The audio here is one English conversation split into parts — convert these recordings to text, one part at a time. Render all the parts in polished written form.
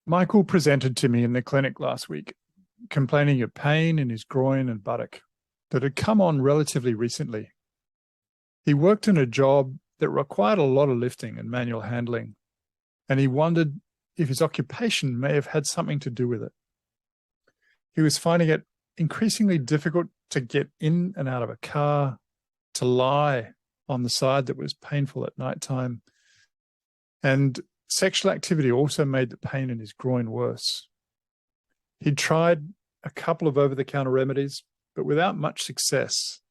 Michael presented to me in the clinic last week, complaining of pain in his groin and buttock that had come on relatively recently. He worked in a job that required a lot of lifting and manual handling, and he wondered if his occupation may have had something to do with it. He was finding it increasingly difficult to get in and out of a car, to lie on the side that was painful at nighttime, and sexual activity also made the pain in his groin worse. He'd tried a couple of over-the-counter remedies, but without much success.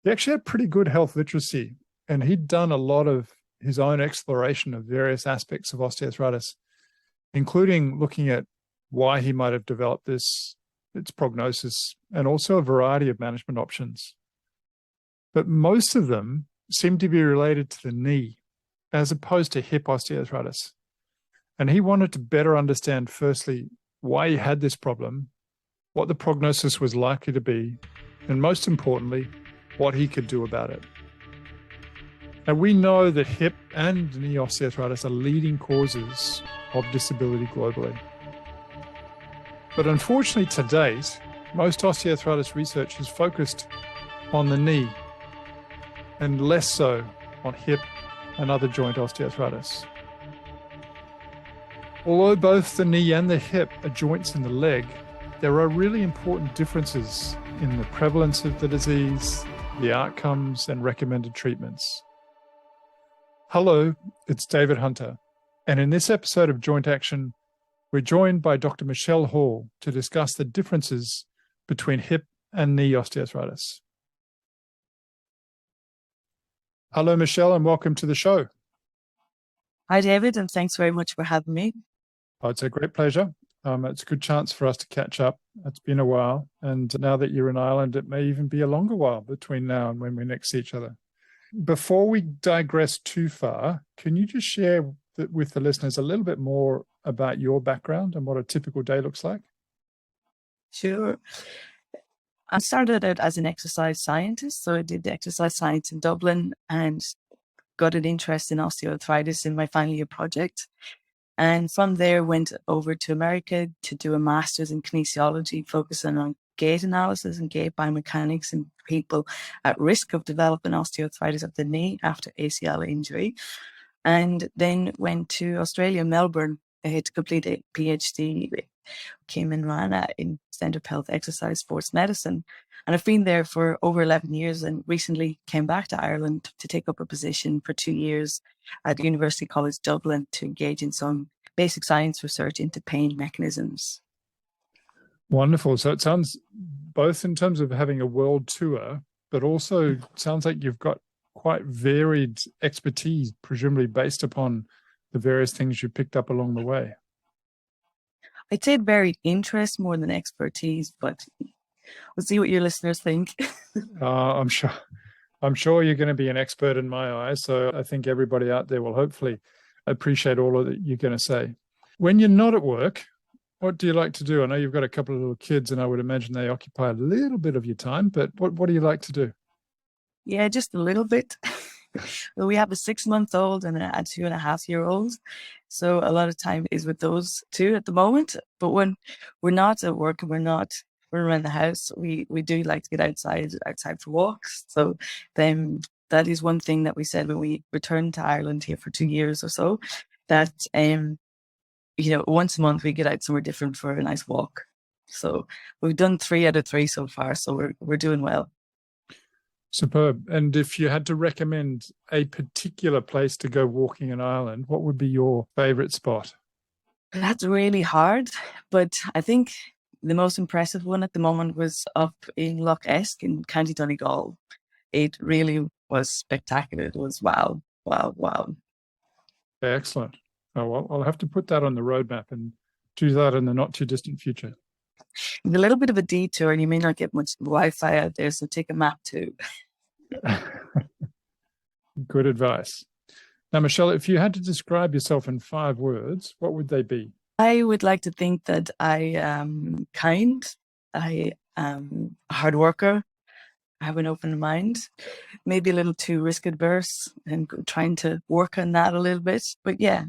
He actually had pretty good health literacy, and he'd done a lot of his own exploration of various aspects of osteoarthritis, including looking at why he might have developed this, its prognosis, and also a variety of management options. But most of them seem to be related to the knee, as opposed to hip osteoarthritis. And he wanted to better understand, firstly, why he had this problem, what the prognosis was likely to be, and most importantly, what he could do about it. Now, we know that hip and knee osteoarthritis are leading causes of disability globally. But unfortunately, to date, most osteoarthritis research is focused on the knee and less so on hip and other joint osteoarthritis. Although both the knee and the hip are joints in the leg, there are really important differences in the prevalence of the disease, the outcomes, and recommended treatments. Hello, it's David Hunter, and in this episode of Joint Action, we're joined by Dr. Michelle Hall to discuss the differences between hip and knee osteoarthritis. Hello, Michelle, and welcome to the show. Hi, David, and thanks very much for having me. Oh, it's a great pleasure. It's a good chance for us to catch up. It's been a while, and now that you're in Ireland, it may even be a longer while between now and when we next see each other. Before we digress too far, can you just share with the listeners a little bit more about your background and what a typical day looks like? Sure. I started out as an exercise scientist, so I did exercise science in Dublin and got an interest in osteoarthritis in my final year project. And from there went over to America to do a master's in kinesiology, focusing on gait analysis and gait biomechanics in people at risk of developing osteoarthritis of the knee after ACL injury. And then went to Australia, Melbourne, to complete a PhD, came in RANA in Centre of Health, Exercise, Sports Medicine. And I've been there for over 11 years and recently came back to Ireland to take up a position for 2 years at University College Dublin to engage in some basic science research into pain mechanisms. Wonderful. So it sounds both in terms of having a world tour, but also sounds like you've got quite varied expertise, presumably based upon the various things you picked up along the way. I'd say varied interest more than expertise, but we'll see what your listeners think. I'm sure you're going to be an expert in my eyes, so I think everybody out there will hopefully appreciate all of that you're going to say. When you're not at work, what do you like to do? I know you've got a couple of little kids, and I would imagine they occupy a little bit of your time, but what do you like to do? Yeah, just a little bit. Well, we have a 6-month-old and a 2.5-year-old. So a lot of time is with those two at the moment. But when we're not at work and we're around the house, we do like to get outside for walks. So then that is one thing that we said when we returned to Ireland here for 2 years or so, that once a month we get out somewhere different for a nice walk. So we've done 3 out of 3 so far, so we're doing well. Superb. And if you had to recommend a particular place to go walking in Ireland, what would be your favourite spot? That's really hard, but I think the most impressive one at the moment was up in Lough Esk in County Donegal. It really was spectacular. It was wow. Excellent. Oh, well, I'll have to put that on the roadmap and do that in the not too distant future. A little bit of a detour, and you may not get much Wi-Fi out there, so take a map too. Good advice. Now, Michelle, if you had to describe yourself in 5 words, what would they be? I would like to think that I am kind, I am a hard worker, I have an open mind, maybe a little too risk adverse and trying to work on that a little bit. But yeah.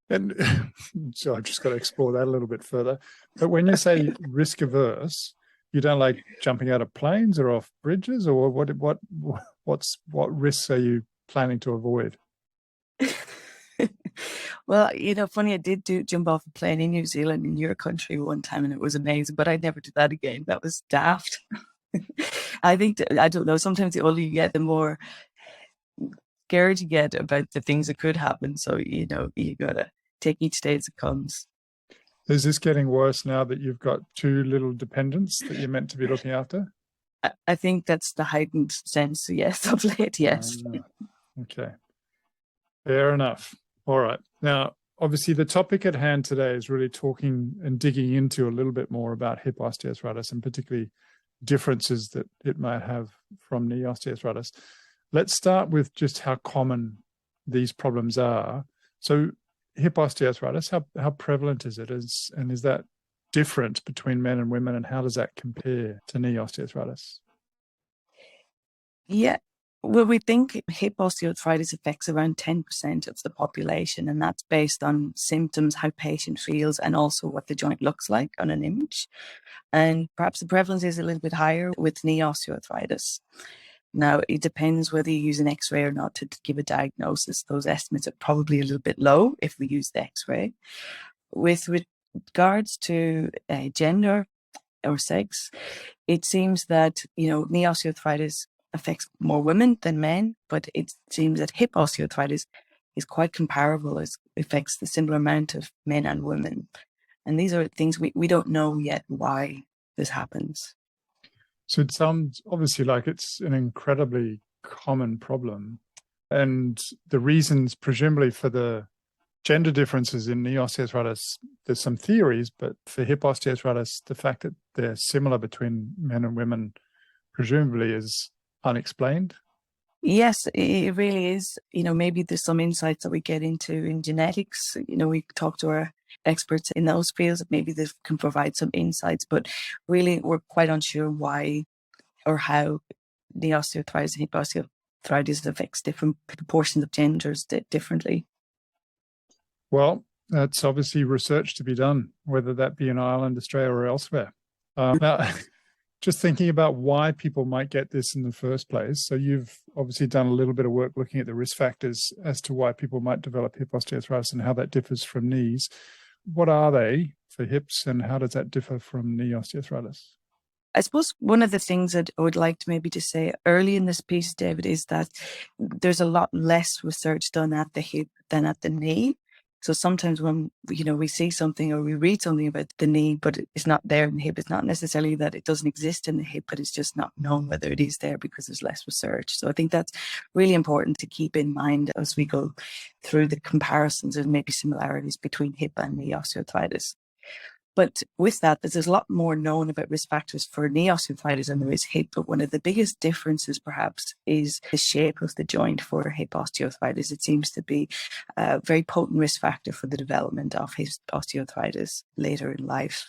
And so I've just got to explore that a little bit further. But when you say risk averse, you don't like jumping out of planes or off bridges, or what risks are you planning to avoid? Well, funny, I did jump off a plane in New Zealand in your country one time, and it was amazing, but I'd never do that again. That was daft. I think, I don't know, sometimes the older you get, the more scared you get about the things that could happen. So, you gotta take each day as it comes. Is this getting worse now that you've got two little dependents that you're meant to be looking after? I think that's the heightened sense, yes, of late, yes. Okay. Fair enough. All right. Now, obviously, the topic at hand today is really talking and digging into a little bit more about hip osteoarthritis, and particularly differences that it might have from knee osteoarthritis. Let's start with just how common these problems are. So hip osteoarthritis, how prevalent is it? And is that different between men and women, and how does that compare to knee osteoarthritis? Yeah. Well, we think hip osteoarthritis affects around 10% of the population, and that's based on symptoms, how patient feels, and also what the joint looks like on an image. And perhaps the prevalence is a little bit higher with knee osteoarthritis. Now, it depends whether you use an X-ray or not to give a diagnosis. Those estimates are probably a little bit low if we use the X-ray. With regards to gender or sex, it seems that, knee osteoarthritis affects more women than men, but it seems that hip osteoarthritis is quite comparable. It affects the similar amount of men and women. And these are things we don't know yet why this happens. So it sounds obviously like it's an incredibly common problem. And the reasons presumably for the gender differences in knee osteoarthritis, there's some theories, but for hip osteoarthritis, the fact that they're similar between men and women presumably is unexplained. Yes, it really is. Maybe there's some insights that we get into in genetics. We talk to our experts in those fields, maybe this can provide some insights, but really we're quite unsure why or how the osteoarthritis and hip osteoarthritis affects different proportions of genders differently. Well, that's obviously research to be done, whether that be in Ireland, Australia, or elsewhere. Now, just thinking about why people might get this in the first place. So you've obviously done a little bit of work looking at the risk factors as to why people might develop hip osteoarthritis and how that differs from knees. What are they for hips, and how does that differ from knee osteoarthritis? I suppose one of the things that I would like to maybe just say early in this piece, David, is that there's a lot less research done at the hip than at the knee. So sometimes when, we see something or we read something about the knee, but it's not there in the hip, it's not necessarily that it doesn't exist in the hip, but it's just not known whether it is there because there's less research. So I think that's really important to keep in mind as we go through the comparisons and maybe similarities between hip and knee osteoarthritis. But with that, there's a lot more known about risk factors for knee osteoarthritis than there is hip. But one of the biggest differences, perhaps, is the shape of the joint for hip osteoarthritis. It seems to be a very potent risk factor for the development of hip osteoarthritis later in life.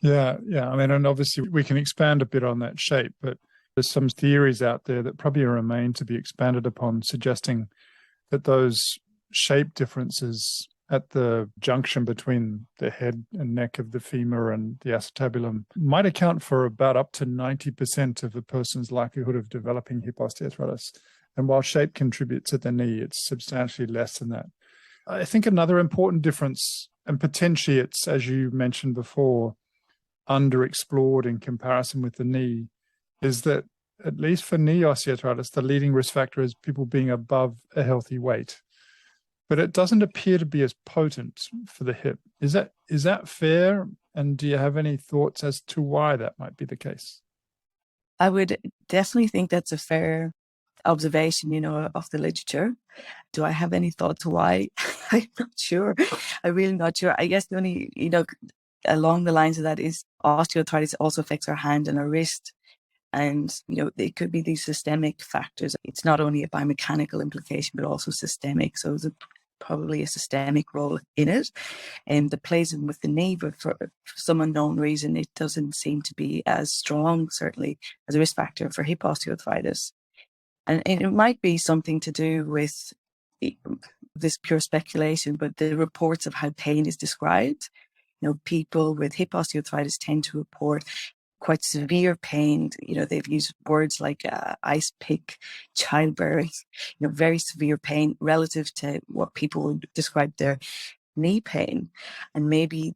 Yeah. I mean, and obviously we can expand a bit on that shape, but there's some theories out there that probably remain to be expanded upon, suggesting that those shape differences at the junction between the head and neck of the femur and the acetabulum might account for about up to 90% of a person's likelihood of developing hip osteoarthritis. And while shape contributes at the knee, it's substantially less than that. I think another important difference, and potentially it's, as you mentioned before, underexplored in comparison with the knee, is that at least for knee osteoarthritis, the leading risk factor is people being above a healthy weight. But it doesn't appear to be as potent for the hip. Is that fair? And do you have any thoughts as to why that might be the case? I would definitely think that's a fair observation, of the literature. Do I have any thoughts why? I'm not sure. I'm really not sure. I guess the only, along the lines of that is osteoarthritis also affects our hand and our wrist. And, it could be these systemic factors. It's not only a biomechanical implication, but also systemic. So there's probably a systemic role in it. And the plays in with the knee, but for some unknown reason, it doesn't seem to be as strong, certainly, as a risk factor for hip osteoarthritis. And it might be something to do with this pure speculation, but the reports of how pain is described, people with hip osteoarthritis tend to report quite severe pain. They've used words like ice pick, childbirth, very severe pain relative to what people would describe their knee pain. And maybe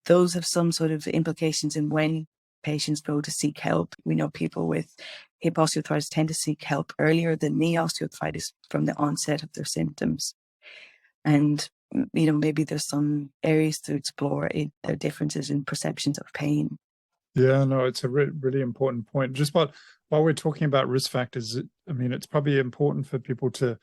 those have some sort of implications in when patients go to seek help. We know people with hip osteoarthritis tend to seek help earlier than knee osteoarthritis from the onset of their symptoms. And, maybe there's some areas to explore in their differences in perceptions of pain. Yeah, no, it's a really important point. Just while we're talking about risk factors, it's probably important for people to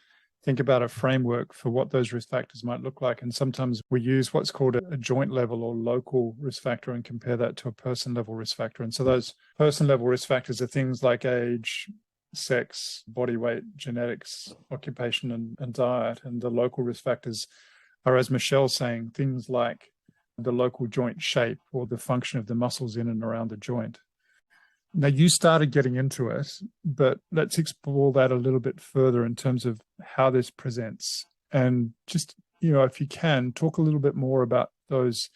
think about a framework for what those risk factors might look like. And sometimes we use what's called a joint level or local risk factor and compare that to a person level risk factor. And so those person level risk factors are things like age, sex, body weight, genetics, occupation, and diet. And the local risk factors are, as Michelle's saying, things like the local joint shape or the function of the muscles in and around the joint. Now, you started getting into it, but let's explore that a little bit further in terms of how this presents. And just, if you can, talk a little bit more about those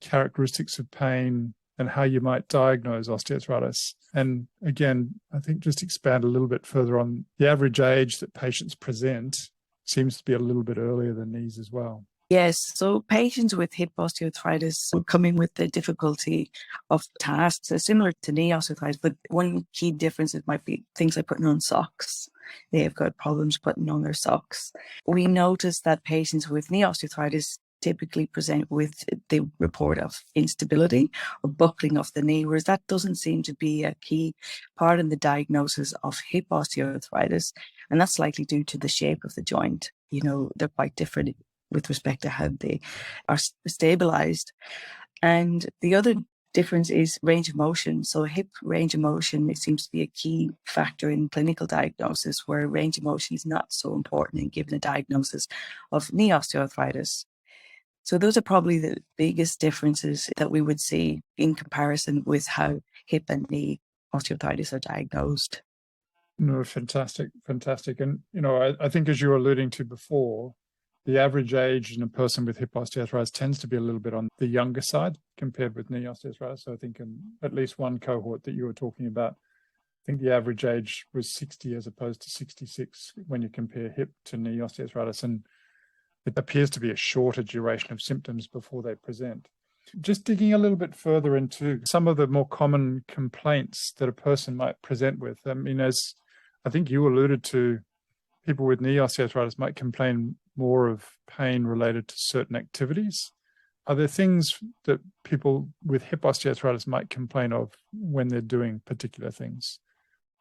characteristics of pain and how you might diagnose osteoarthritis. And again, I think just expand a little bit further on the average age that patients present seems to be a little bit earlier than these as well. Yes, so patients with hip osteoarthritis will come in with the difficulty of tasks similar to knee osteoarthritis, but one key difference might be things like putting on socks. They have got problems putting on their socks. We notice that patients with knee osteoarthritis typically present with the report of instability or buckling of the knee, whereas that doesn't seem to be a key part in the diagnosis of hip osteoarthritis, and that's likely due to the shape of the joint. They're quite different with respect to how they are stabilized. And the other difference is range of motion. So hip range of motion, it seems to be a key factor in clinical diagnosis, where range of motion is not so important in giving a diagnosis of knee osteoarthritis. So those are probably the biggest differences that we would see in comparison with how hip and knee osteoarthritis are diagnosed. No, fantastic. And, I think as you were alluding to before, the average age in a person with hip osteoarthritis tends to be a little bit on the younger side compared with knee osteoarthritis. So I think in at least one cohort that you were talking about, I think the average age was 60 as opposed to 66 when you compare hip to knee osteoarthritis. And it appears to be a shorter duration of symptoms before they present. Just digging a little bit further into some of the more common complaints that a person might present with. As I think you alluded to, people with knee osteoarthritis might complain more of pain related to certain activities. Are there things that people with hip osteoarthritis might complain of when they're doing particular things?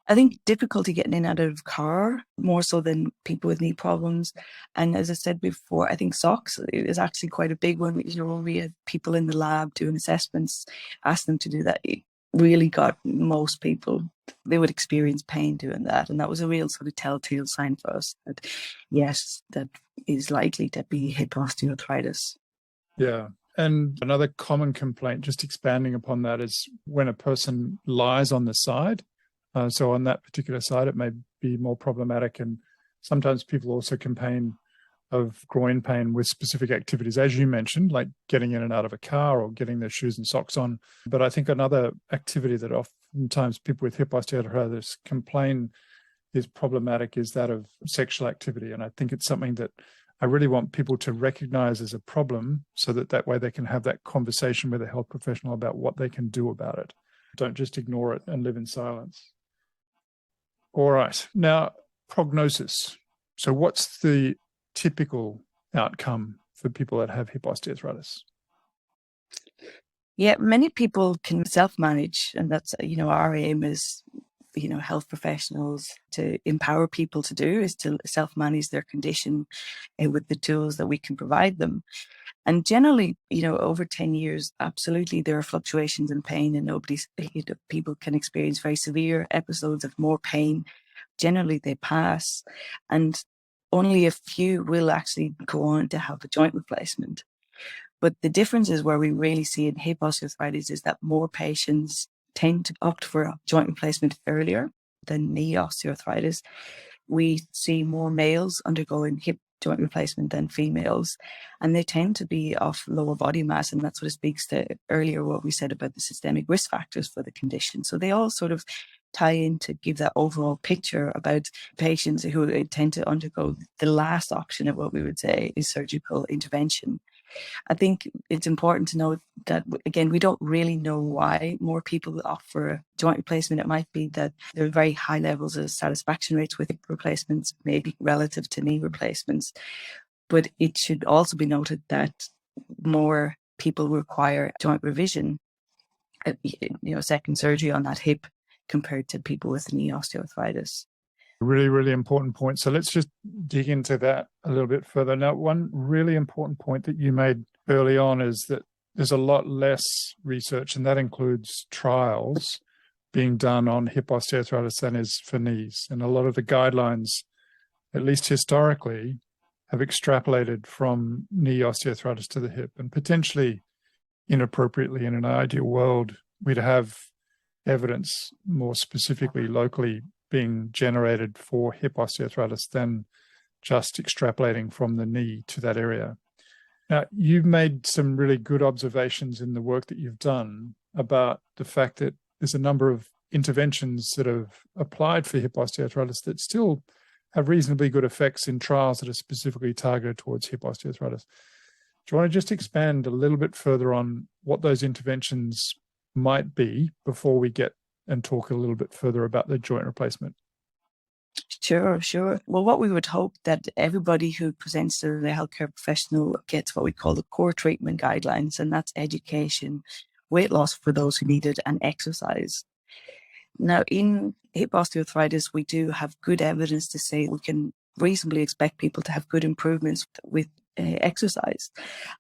I think difficulty getting in and out of car more so than people with knee problems. And as I said before, I think socks is actually quite a big one. When we had people in the lab doing assessments, asked them to do that, it really got most people, they would experience pain doing that. And that was a real sort of telltale sign for us that, yes, that is likely to be hip osteoarthritis. Yeah. And another common complaint, just expanding upon that, is when a person lies on the side. So on that particular side, it may be more problematic. And sometimes people also complain of groin pain with specific activities, as you mentioned, like getting in and out of a car or getting their shoes and socks on. But I think another activity that oftentimes people with hip osteoarthritis complain is problematic is that of sexual activity. And I think it's something that I really want people to recognize as a problem so that way they can have that conversation with a health professional about what they can do about it. Don't just ignore it and live in silence. All right. Now, prognosis. So what's the typical outcome for people that have hip osteoarthritis? Yeah, many people can self-manage, and that's, our aim is, health professionals to empower people to do is to self-manage their condition with the tools that we can provide them. And generally, over 10 years, absolutely, there are fluctuations in pain, and people can experience very severe episodes of more pain. Generally, they pass, and only a few will actually go on to have a joint replacement. But the difference is where we really see in hip osteoarthritis is that more patients tend to opt for a joint replacement earlier than knee osteoarthritis. We see more males undergoing hip joint replacement than females, and they tend to be of lower body mass, and that's what it speaks to earlier what we said about the systemic risk factors for the condition. So they all sort of tie in to give that overall picture about patients who tend to undergo the last option of what we would say is surgical intervention. I think it's important to note that, again, we don't really know why more people opt for joint replacement. It might be that there are very high levels of satisfaction rates with hip replacements, maybe relative to knee replacements. But it should also be noted that more people require joint revision, second surgery on that hip compared to people with knee osteoarthritis. Really, really important point. So let's just dig into that a little bit further. Now, one really important point that you made early on is that there's a lot less research, and that includes trials being done on hip osteoarthritis than is for knees. And a lot of the guidelines, at least historically, have extrapolated from knee osteoarthritis to the hip, and potentially inappropriately. In an ideal world, we'd have evidence more specifically locally being generated for hip osteoarthritis than just extrapolating from the knee to that area. Now, you've made some really good observations in the work that you've done about the fact that there's a number of interventions that have applied for hip osteoarthritis that still have reasonably good effects in trials that are specifically targeted towards hip osteoarthritis. Do you want to just expand a little bit further on what those interventions might be before we get and talk a little bit further about the joint replacement? Sure. Well, what we would hope that everybody who presents to the healthcare professional gets what we call the core treatment guidelines, and that's education, weight loss for those who need it, and exercise. Now, in hip osteoarthritis, we do have good evidence to say we can reasonably expect people to have good improvements with exercise.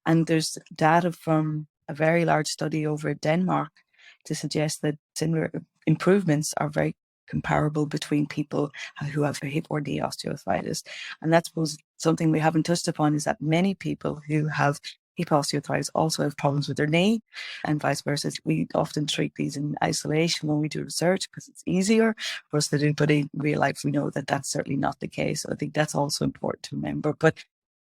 And there's data from a very large study over in Denmark to suggest that similar improvements are very comparable between people who have hip or knee osteoarthritis. And that's something we haven't touched upon, is that many people who have hip osteoarthritis also have problems with their knee, and vice versa. We often treat these in isolation when we do research because it's easier for us to do, but in real life we know that that's certainly not the case. So I think that's also important to remember. But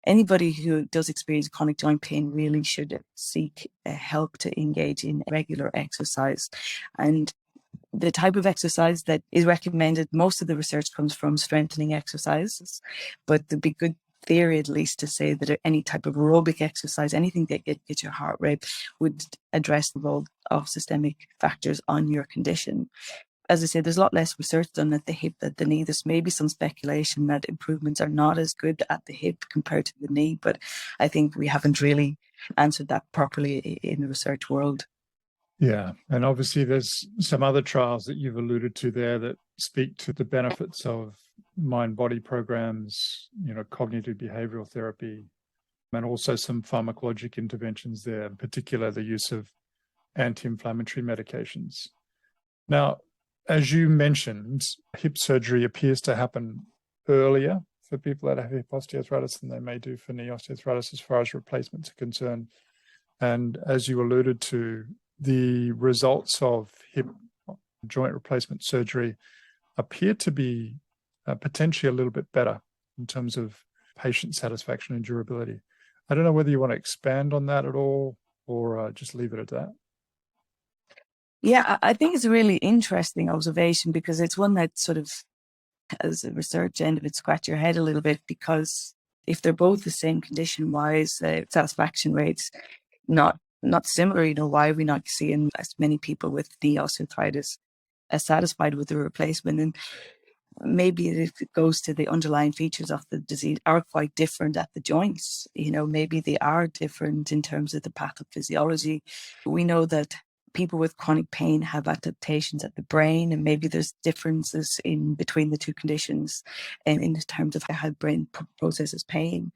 anybody who does experience chronic joint pain really should seek help to engage in regular exercise. And the type of exercise that is recommended, most of the research comes from strengthening exercises, but there'd be good theory at least to say that any type of aerobic exercise, anything that gets your heart rate, would address the role of systemic factors on your condition. As I said, there's a lot less research done at the hip than the knee. There's maybe some speculation that improvements are not as good at the hip compared to the knee, but I think we haven't really answered that properly in the research world. Yeah, and obviously there's some other trials that you've alluded to there that speak to the benefits of mind-body programs, cognitive behavioral therapy, and also some pharmacologic interventions there, in particular the use of anti-inflammatory medications. Now, as you mentioned, hip surgery appears to happen earlier for people that have hip osteoarthritis than they may do for knee osteoarthritis as far as replacements are concerned. And as you alluded to, the results of hip joint replacement surgery appear to be potentially a little bit better in terms of patient satisfaction and durability. I don't know whether you want to expand on that at all or just leave it at that. Yeah, I think it's a really interesting observation because it's one that sort of, as a research end of it, scratch your head a little bit, because if they're both the same condition-wise, satisfaction rates not similar, why are we not seeing as many people with knee osteoarthritis as satisfied with the replacement? And maybe it goes to the underlying features of the disease are quite different at the joints. Maybe they are different in terms of the pathophysiology. We know that people with chronic pain have adaptations at the brain, and maybe there's differences in between the two conditions and in terms of how the brain processes pain.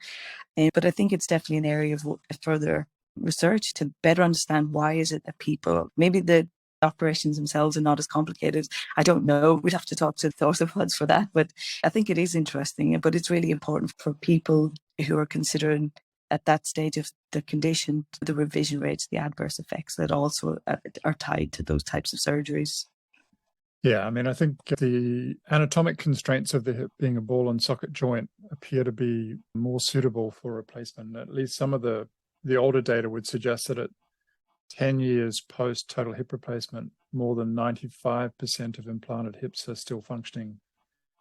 But I think it's definitely an area of further research to better understand why is it that people, maybe the operations themselves are not as complicated. I don't know. We'd have to talk to the orthopods for that, but I think it is interesting. But it's really important for people who are considering at that stage of the condition, the revision rates, the adverse effects that also are tied to those types of surgeries. Yeah, I mean, I think the anatomic constraints of the hip being a ball and socket joint appear to be more suitable for replacement. At least some of the older data would suggest that at 10 years post total hip replacement, more than 95% of implanted hips are still functioning.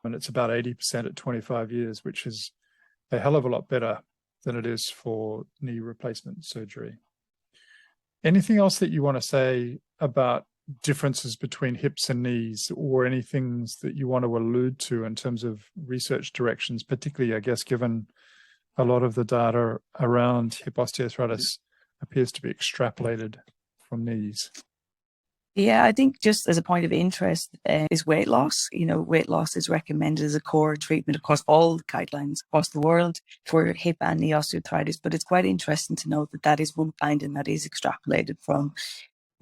And it's about 80% at 25 years, which is a hell of a lot better than it is for knee replacement surgery. Anything else that you want to say about differences between hips and knees, or any things that you want to allude to in terms of research directions, particularly, I guess, given a lot of the data around hip osteoarthritis appears to be extrapolated from knees? Yeah, I think just as a point of interest is weight loss. Weight loss is recommended as a core treatment across all the guidelines across the world for hip and knee osteoarthritis. But it's quite interesting to note that that is one finding that is extrapolated from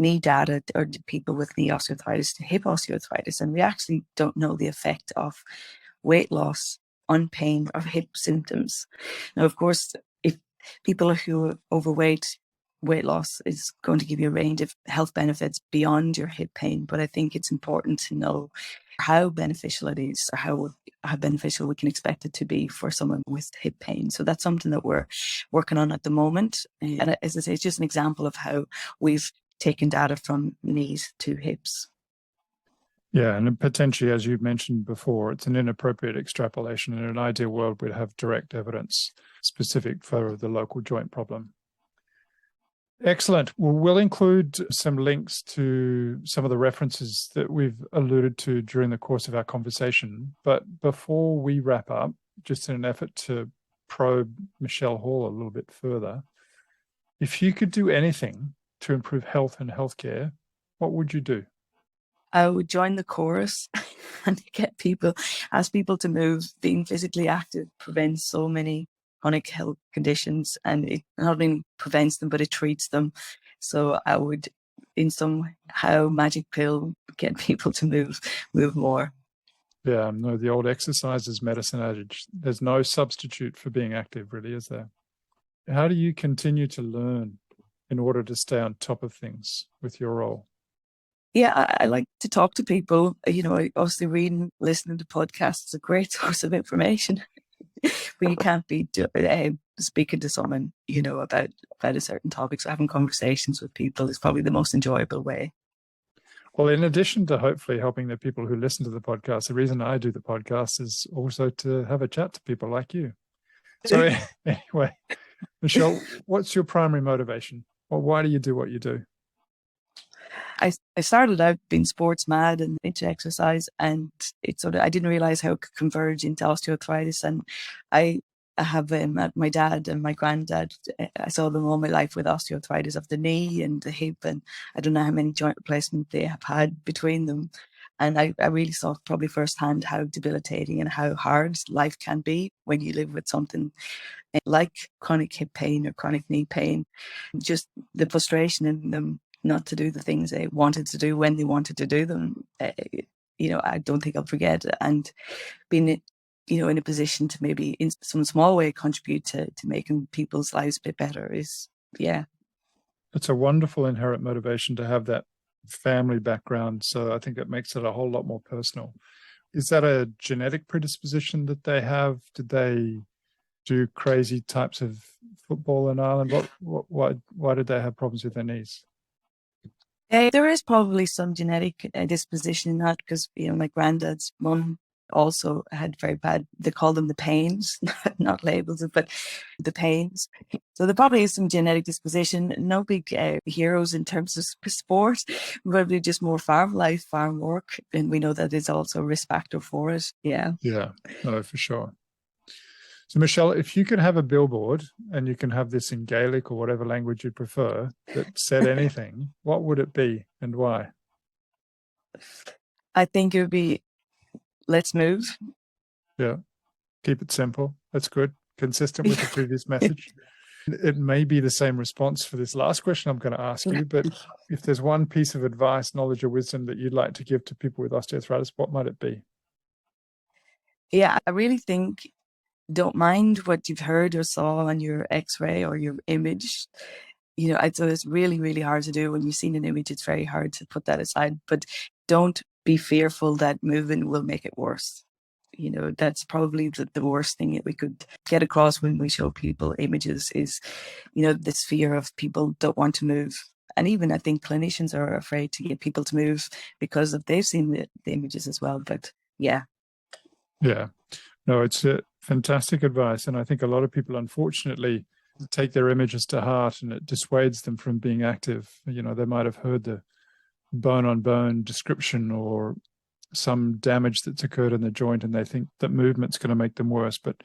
knee data or people with knee osteoarthritis to hip osteoarthritis. And we actually don't know the effect of weight loss on pain or hip symptoms. Now, of course, if people who are overweight, weight loss is going to give you a range of health benefits beyond your hip pain. But I think it's important to know how beneficial it is, or how beneficial we can expect it to be for someone with hip pain. So that's something that we're working on at the moment. And as I say, it's just an example of how we've taken data from knees to hips. Yeah, and potentially, as you mentioned before, it's an inappropriate extrapolation. In an ideal world, we'd have direct evidence specific for the local joint problem. Excellent. Well, we'll include some links to some of the references that we've alluded to during the course of our conversation. But before we wrap up, just in an effort to probe Michelle Hall a little bit further, if you could do anything to improve health and healthcare, what would you do? I would join the chorus and ask people to move. Being physically active prevents so many chronic health conditions, and it not only prevents them, but it treats them. So I would, in somehow magic pill, get people to move more. Yeah, no, the old exercise is medicine adage. There's no substitute for being active, really, is there? How do you continue to learn in order to stay on top of things with your role? Yeah, I like to talk to people. Obviously reading, listening to podcasts is a great source of information. But you can't be speaking to someone, about a certain topic. So having conversations with people is probably the most enjoyable way. Well, in addition to hopefully helping the people who listen to the podcast, the reason I do the podcast is also to have a chat to people like you. So anyway, Michelle, what's your primary motivation? Or why do you do what you do? I started out being sports mad and into exercise, and I didn't realize how it could converge into osteoarthritis. And I have my dad and my granddad, I saw them all my life with osteoarthritis of the knee and the hip, and I don't know how many joint replacements they have had between them. And I really saw probably firsthand how debilitating and how hard life can be when you live with something like chronic hip pain or chronic knee pain. Just the frustration in them not to do the things they wanted to do when they wanted to do them. I don't think I'll forget. And being, in a position to maybe in some small way contribute to making people's lives a bit better is, yeah. It's a wonderful inherent motivation to have that family background. So I think it makes it a whole lot more personal. Is that a genetic predisposition that they have? Did they do crazy types of football in Ireland? Why did they have problems with their knees? There is probably some genetic disposition in that, because my granddad's mum also had very bad, they call them the pains, not labels, but the pains. So there probably is some genetic disposition. No big heroes in terms of sport, probably just more farm life, farm work. And we know that is also a risk factor for it. Yeah. Yeah, no, for sure. So Michelle, if you could have a billboard, and you can have this in Gaelic or whatever language you prefer, that said anything, what would it be and why? I think it would be, let's move. Yeah, keep it simple. That's good. Consistent with the previous message. It may be the same response for this last question I'm going to ask you, but if there's one piece of advice, knowledge, or wisdom that you'd like to give to people with osteoarthritis, what might it be? Yeah, I really think, don't mind what you've heard or saw on your x-ray or your image. So it's really, really hard to do. When you've seen an image, it's very hard to put that aside. But don't be fearful that moving will make it worse. You know, that's probably the worst thing that we could get across when we show people images is, you know, this fear of people don't want to move. And even I think clinicians are afraid to get people to move because of they've seen the images as well. But yeah. Yeah. No, it's fantastic advice. And I think a lot of people, unfortunately, take their images to heart and it dissuades them from being active. You know, they might have heard the bone-on-bone description or some damage that's occurred in the joint and they think that movement's going to make them worse. But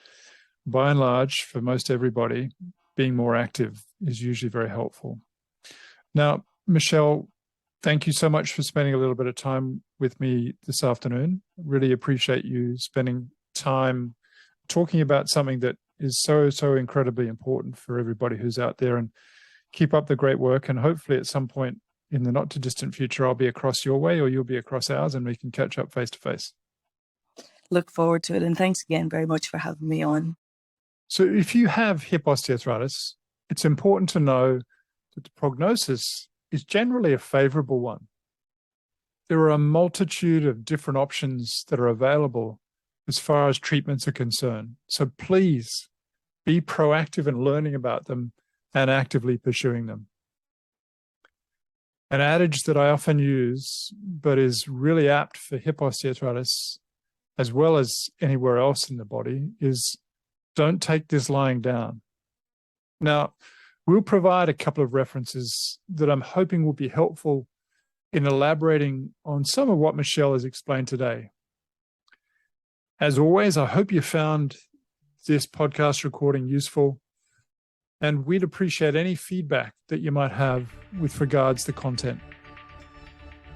by and large, for most everybody, being more active is usually very helpful. Now, Michelle, thank you so much for spending a little bit of time with me this afternoon. Really appreciate you spending time talking about something that is so incredibly important for everybody who's out there, and keep up the great work. And hopefully at some point in the not too distant future, I'll be across your way or you'll be across ours and we can catch up face to face. Look forward to it. And thanks again very much for having me on. So if you have hip osteoarthritis, it's important to know that the prognosis is generally a favorable one. There are a multitude of different options that are available as far as treatments are concerned. So please be proactive in learning about them and actively pursuing them. An adage that I often use, but is really apt for hip osteoarthritis, as well as anywhere else in the body, is don't take this lying down. Now, we'll provide a couple of references that I'm hoping will be helpful in elaborating on some of what Michelle has explained today. As always, I hope you found this podcast recording useful, and we'd appreciate any feedback that you might have with regards to content.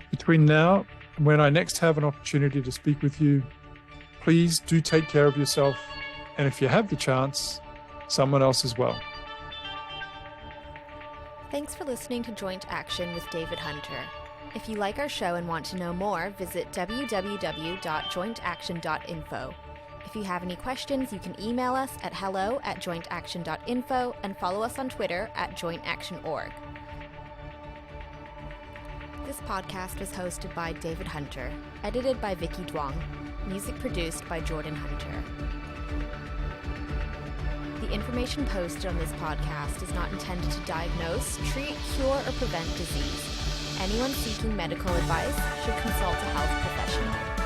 Between now and when I next have an opportunity to speak with you, please do take care of yourself, and if you have the chance, someone else as well. Thanks for listening to Joint Action with David Hunter. If you like our show and want to know more, visit www.jointaction.info. If you have any questions, you can email us at hello@jointaction.info and follow us on Twitter @jointactionorg. This podcast was hosted by David Hunter, edited by Vicky Duong, music produced by Jordan Hunter. The information posted on this podcast is not intended to diagnose, treat, cure, or prevent disease. Anyone seeking medical advice should consult a health professional.